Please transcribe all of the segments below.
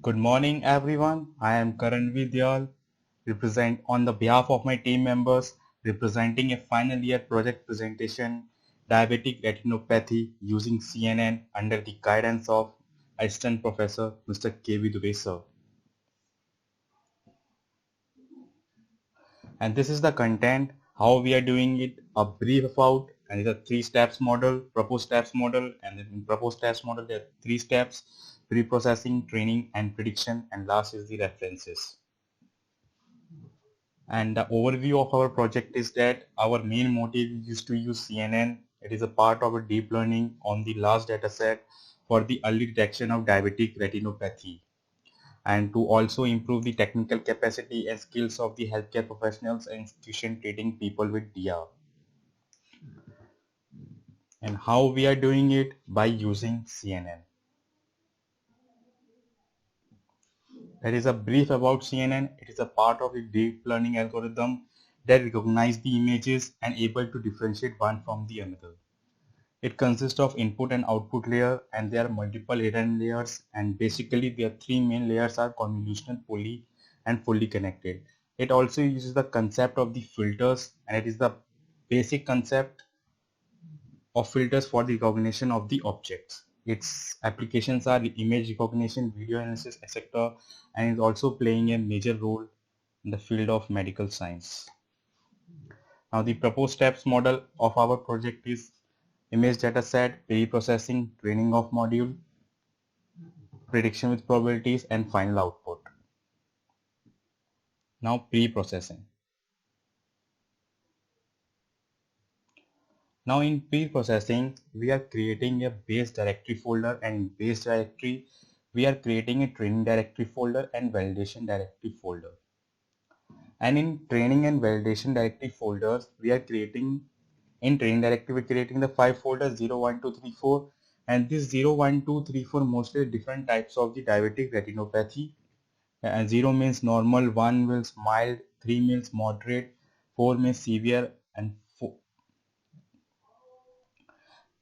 Good morning, everyone. I am Karan Vidyal, represent on the behalf of my team members, representing a final year project presentation, diabetic retinopathy using CNN under the guidance of Assistant Professor Mr. K.V. Dubey sir. And this is the content, how we are doing it, a brief about, and it's a three steps model, proposed steps model, and then in proposed steps model there are three steps: pre-processing, training, and prediction, and last is the references. And the overview of our project is that our main motive is to use CNN. It is a part of a deep learning on the large dataset for the early detection of diabetic retinopathy and to also improve the technical capacity and skills of the healthcare professionals and institution treating people with DR. And how we are doing it? By using CNN. There is a brief about CNN. It is a part of a deep learning algorithm that recognizes the images and able to differentiate one from the another. It consists of input and output layer, and there are multiple hidden layers, and basically their three main layers are convolutional, poly, and fully connected. It also uses the concept of the filters, and it is the basic concept of filters for the recognition of the objects. Its applications are image recognition, video analysis, etc., and is also playing a major role in the field of medical science. Now the proposed steps model of our project is image dataset, pre-processing, training of module, prediction with probabilities, and final output. Now pre-processing. Now in pre-processing, we are creating a base directory folder, and in base directory, we are creating a training directory folder and validation directory folder. And in training and validation directory folders, we are creating in training directory, we're creating the 5 folders 0, 1, 2, 3, 4. And this 0, 1, 2, 3, 4 mostly different types of the diabetic retinopathy. And 0 means normal, 1 means mild, 3 means moderate, 4 means severe, and 4.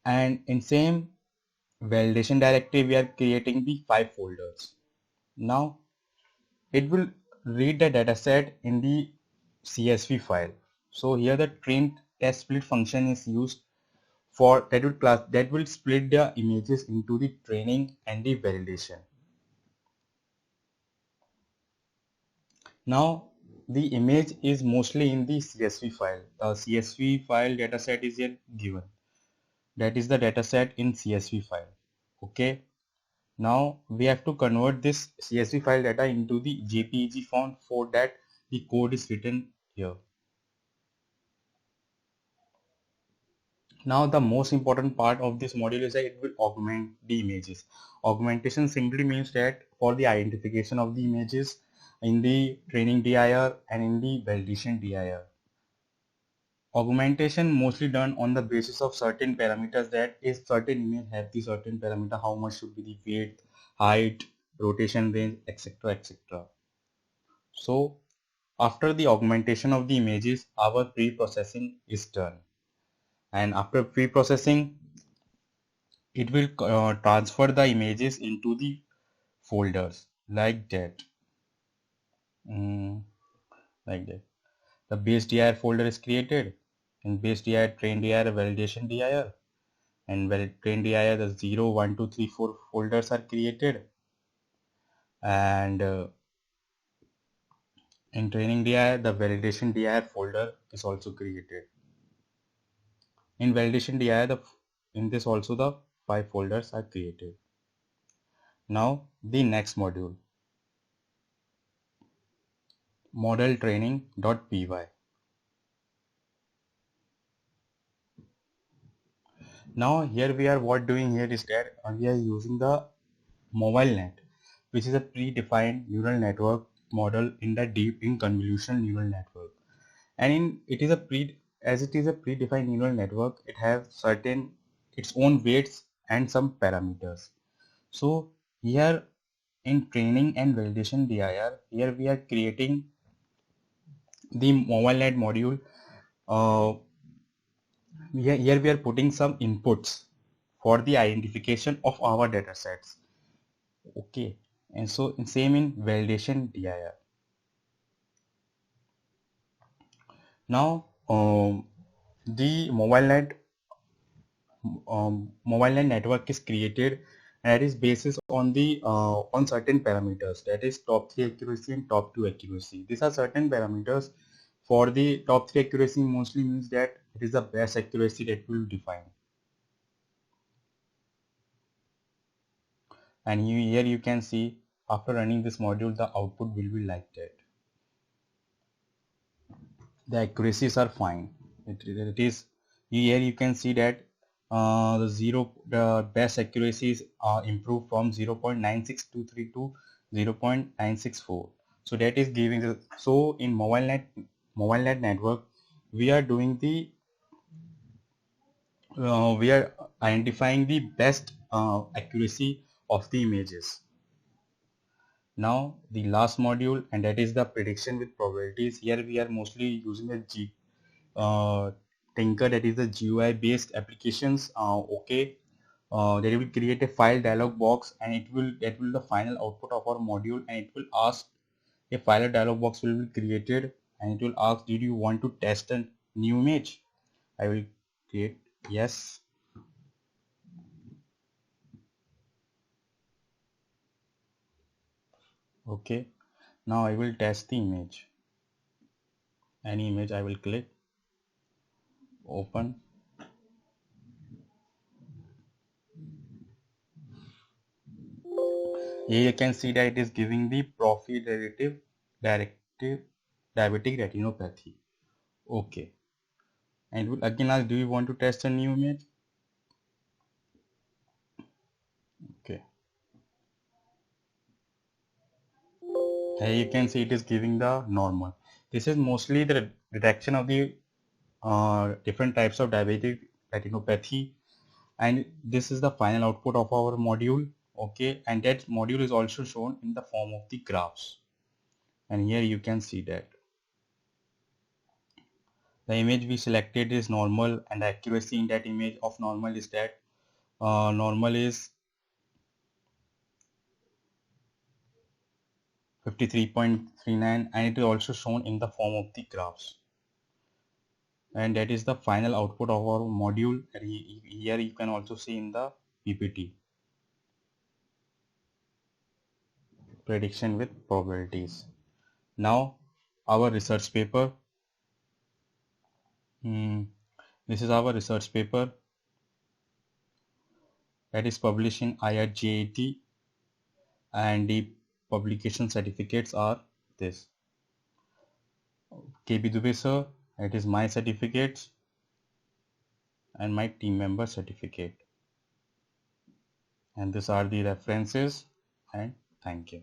And in same validation directory, we are creating the 5 folders. Now it will read the dataset in the CSV file. So here the train test split function is used for that will split the images into the training and the validation. Now the image is mostly in the CSV file. The CSV file dataset is here given. That is the dataset in CSV file. Okay. Now we have to convert this CSV file data into the JPEG font. For that the code is written here. Now the most important part of this module is that it will augment the images. Augmentation simply means that for the identification of the images in the training DIR and in the validation DIR. Augmentation mostly done on the basis of certain parameters, that if certain image have the certain parameter, how much should be the weight, height, rotation range, etc., etc. So after the augmentation of the images, our pre-processing is done. And after pre-processing, it will transfer the images into the folders like that. Mm, like that. The base dir folder is created. In base dir, train dir, validation dir, and train dir, the 0, 1, 2, 3, 4 folders are created. And in training dir, the validation dir folder is also created. In validation dir, in this also the 5 folders are created. Now the next module, model training.py. Now here we are doing here is that we are using the mobile net, which is a predefined neural network model in the deep in convolutional neural network. And as it is a predefined neural network, it has certain its own weights and some parameters. So here in training and validation DIR, here we are creating the mobile net module. Here we are putting some inputs for the identification of our data sets. Okay. And so same in validation DIR. Now the mobile net network is created, and that is basis on the on certain parameters, that is top 3 accuracy and top 2 accuracy. These are certain parameters. For the top 3 accuracy mostly means that it is the best accuracy that will define. And here you can see after running this module the output will be like that. The accuracies are fine. It is here you can see that the best accuracies are improved from 0.9623 to 0.964. So that is giving the, so in mobile net network we are doing the we are identifying the best accuracy of the images. Now the last module, and that is the prediction with probabilities. Here we are mostly using a uh, Tinker, that is the GUI based applications. Okay, that will create a file dialog box, and that will the final output of our module, and it will ask, a file dialog box will be created, and it will ask, did you want to test a new image? I will create yes. Okay, now I will test the image. Any image I will click open. Here you can see that it is giving the directive diabetic retinopathy. Okay, and it will again ask, do you want to test a new image? Okay, here you can see it is giving the normal. This is mostly the detection of the different types of diabetic retinopathy, and this is the final output of our module. Okay, and that module is also shown in the form of the graphs, and here you can see that the image we selected is normal, and the accuracy in that image of normal is that normal is 53.39, and it is also shown in the form of the graphs. And that is the final output of our module. And here you can also see in the PPT, prediction with probabilities. Now our research paper. This is our research paper that is published in IRJAT, and the publication certificates are this. KB Dubey sir, it is my certificates and my team member certificate, and these are the references, and thank you.